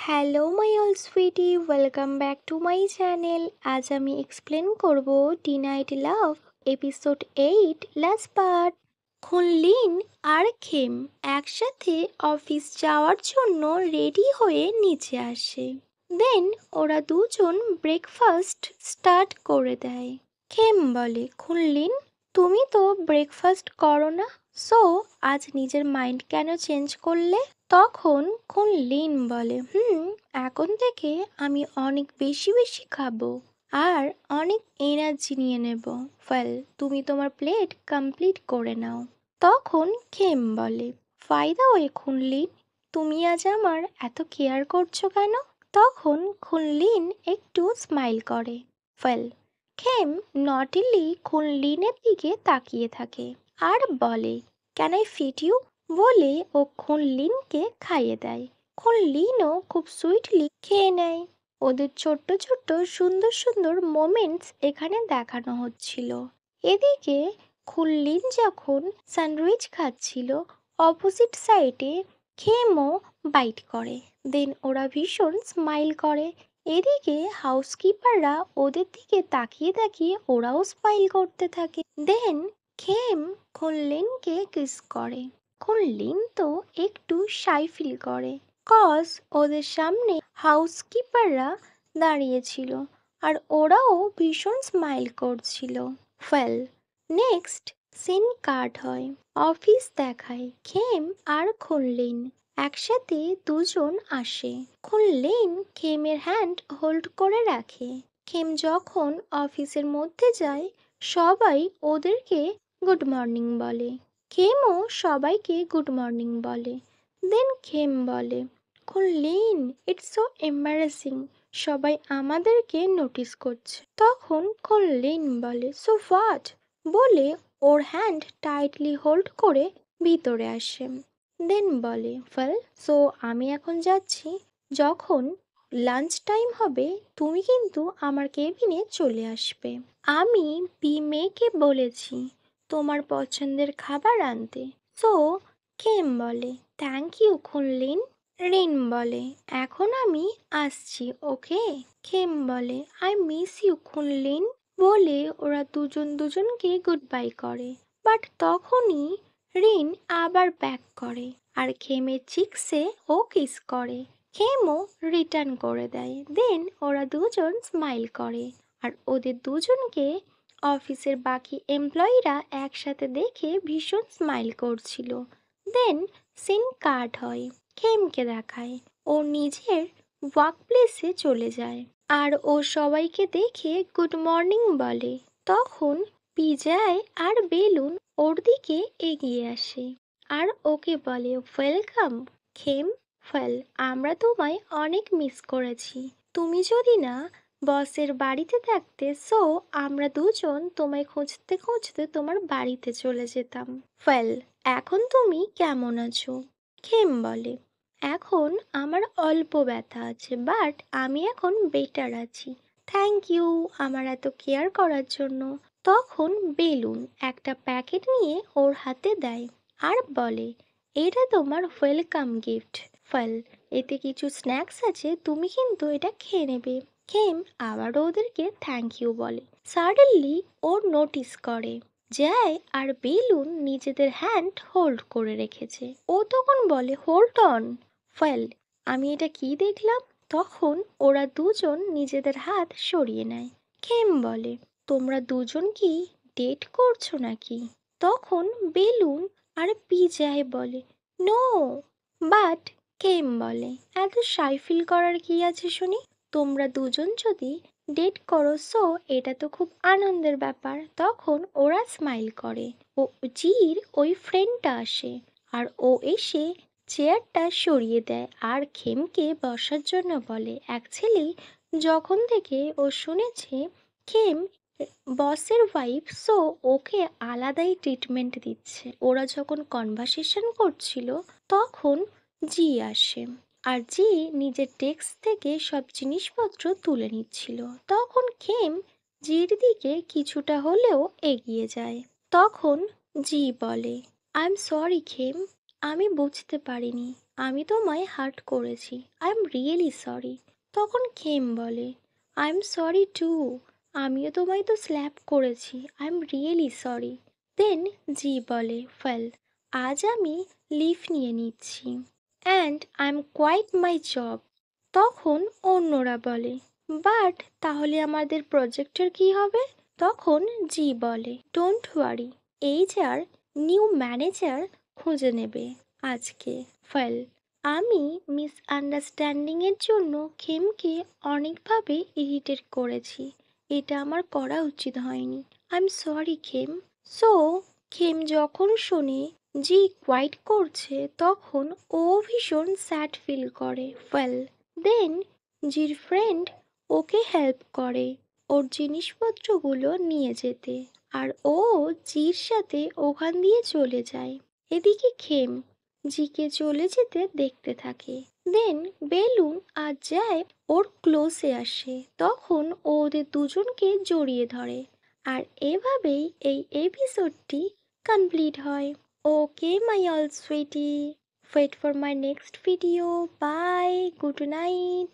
Hello my all sweetie, welcome back to my channel. আজ আমি explain করব the night love episode 8 last part. খুনলিন আর খেম একসাথে অফিস যাওয়ার জন্য রেডি হয়ে নিচে আসে। দেন ওরা দুজন ব্রেকফাস্ট স্টার্ট করে দেয়। খেম বলে, খুনলিন তুমি তো ব্রেকফাস্ট করো না, সো আজ নিজের মাইন্ড কেন চেঞ্জ করলে? তখন খুনলিন বলে, এখন থেকে আমি অনেক বেশি বেশি খাবো আর অনেক এনার্জি নিয়ে নেব। ওয়েল, তুমি তোমার প্লেট কমপ্লিট করে নাও। তখন খেম বলে, ফায়দা ওয়ে খুনলিন, তুমি আজ আমার এত কেয়ার করছো কেন? তখন খুনলিন একটু স্মাইল করে। ওয়েল, খেম নটিলি খুনলিনের দিকে তাকিয়ে থাকে আর বলে, ক্যান আই ফিট ইউ? বলে ও খুনলিনকে খাইয়ে দেয়। খুনলিনও খুব সুইটলি খেয়ে নেয়। ওদের ছোট্ট ছোট্ট সুন্দর সুন্দর মোমেন্টস এখানে দেখানো হচ্ছিল। এদিকে খুনলিন যখন স্যান্ডউইচ খাচ্ছিল, অপোজিট সাইডে খেমও বাইট করে। দেন ওরা ভীষণ স্মাইল করে। এদিকে হাউসকিপাররা ওদের দিকে তাকিয়ে তাকিয়ে ওরাও স্মাইল করতে থাকে। দেন খেম খুনলিনকে কিস করে। খুনলিন তো একটু শাই ফিল করে, কজ ওদের সামনে হাউসকিপাররা দাঁড়িয়েছিল আর ওরাও ভীষণ স্মাইল করছিল। ওয়েল, নেক্সট সিন কাট হয়। অফিস দেখায় খেম আর খুনলিন একসাথে দুজন আসে। খুনলিন খেমের হ্যান্ড হোল্ড করে রাখে। খেম যখন অফিসের মধ্যে যায়, সবাই ওদেরকে গুড মর্নিং বলে। খেমও সবাইকে গুড মর্নিং বলে। দেন খেম বলে, খুনলিন ইটস সো এম্বারাসিং, সবাই আমাদেরকে নোটিস করছে। তখন খুনলিন বলে, সো হোয়াট? বলে ওর হ্যান্ড টাইটলি হোল্ড করে ভিতরে আসে। দেন বলে, ওয়েল, সো আমি এখন যাচ্ছি। যখন লাঞ্চ টাইম হবে তুমি কিন্তু আমার কেবিনে চলে আসবে। আমি মেয়েকে বলেছি তোমার পছন্দের খাবার আনতে। সো খেম বলে, থ্যাংক ইউ খুনলিন। রিন বলে, এখন আমি আসছি, ওকে? খেম বলে, আই মিস ইউ খুনলিন। বলে ওরা দুজন দুজনকে গুড বাই করে। বাট তখনই রিন আবার ব্যাক করে আর খেমের চিক্সে ও কিস করে। খেমও রিটার্ন করে দেয়। দেন ওরা দুজন স্মাইল করে আর ওদের দুজনকে অফিসের বাকি এমপ্লয়িরা একসাথে দেখে ভীষণ স্মাইল করছিল। দেন সিন কাট হয়। খেমকে দেখায় ও নিজের ওয়ার্ক প্লেসে চলে যায় আর ও সবাইকে দেখে গুড মর্নিং বলে। তখন পিজায় আর বেলুন ওর দিকে এগিয়ে আসে আর ওকে বলে, ওয়েলকাম খেম। ওয়েল, আমরা তোমায় অনেক মিস করেছি। তুমি যদি না বসের বাড়িতে থাকতে, সো আমরা দুজন তোমায় খুঁজতে খুঁজতে তোমার বাড়িতে চলে যেতাম। ওয়েল, এখন তুমি কেমন আছো? খেম বলে, এখন আমার অল্প ব্যথা আছে, বাট আমি এখন বেটার আছি। থ্যাংক ইউ আমার এত কেয়ার করার জন্য। তখন বেলুন একটা প্যাকেট নিয়ে ওর হাতে দেয় আর বলে, এটা তোমার ওয়েলকাম গিফট। ওয়েল, এতে কিছু স্ন্যাক্স আছে, তুমি কিন্তু এটা খেয়ে নেবে। খেম আবারও ওদেরকে থ্যাংক ইউ বলে। সাডেনলি ওর নোটিস করে যায় আর বেলুন নিজেদের হ্যান্ড হোল্ড করে রেখেছে। ও তখন বলে, হোল্ড অন। ওয়েল, আমি এটা কি দেখলাম? তখন ওরা দুজন নিজেদের হাত সরিয়ে নেয়। খেম বলে, তোমরা দুজন কি ডেট করছো নাকি? তখন বেলুন আর পিজায় বলে, নো। বাট খেম বলে, এত শাই ফিল করার কি আছে শুনি? তোমরা দুজন যদি ডেট করো, সো এটা তো খুব আনন্দের ব্যাপার। তখন ওরা স্মাইল করে। ও জির ওই ফ্রেন্ডটা আসে আর ও এসে চেয়ারটা সরিয়ে দেয় আর খেমকে বসার জন্য বলে। অ্যাকচুয়ালি যখন থেকে ও শুনেছে খেম বসের ওয়াইফ, সো ওকে আলাদাই ট্রিটমেন্ট দিচ্ছে। ওরা যখন কনভারসেশন করছিল তখন জি আসে আর জি নিজের ডেস্ক থেকে সব জিনিসপত্র তুলে নিচ্ছিল। তখন খেম জির দিকে কিছুটা হলেও এগিয়ে যায়। তখন জি বলে, আই এম সরি খেম, আমি বুঝতে পারিনি। আমি তোমায় হার্ট করেছি, আই এম রিয়েলি সরি। তখন খেম বলে, আই এম সরি টু, আমিও তোমায় তো স্ল্যাপ করেছি, I am really sorry. Then G বলে, ওয়েল, আজ আমি লিভ নিয়ে নিচ্ছি, and I am quit my job. তখন অন্যরা বলে, বাট তাহলে আমাদের প্রজেক্টের কি হবে? তখন জি বলে, don't worry, HR new manager খুঁজে নেবে আজকে। ওয়েল, আমি মিসআন্ডারস্ট্যান্ডিংয়ের জন্য খেমকে অনেকভাবে ইরিটেট করেছি, এটা আমার করা উচিত হয়নি, I am sorry Khem. So Khem যখন শোনে জি কোয়াইট করছে তখন ও ভীষণ স্যাড ফিল করে। ওয়েল, দেন জির ফ্রেন্ড ওকে হেল্প করে ওর জিনিসপত্রগুলো নিয়ে যেতে, আর ও জির সাথে ওখান দিয়ে চলে যায়। এদিকে খেম জিকে চলে যেতে দেখতে থাকে। দেন বেলুন আর যায় ওর ক্লোজে আসে, তখন ও ওদের দুজনকে জড়িয়ে ধরে। আর এভাবেই এই এপিসোডটি কমপ্লিট হয়। Okay my all sweetie, wait for my next video, bye, good night.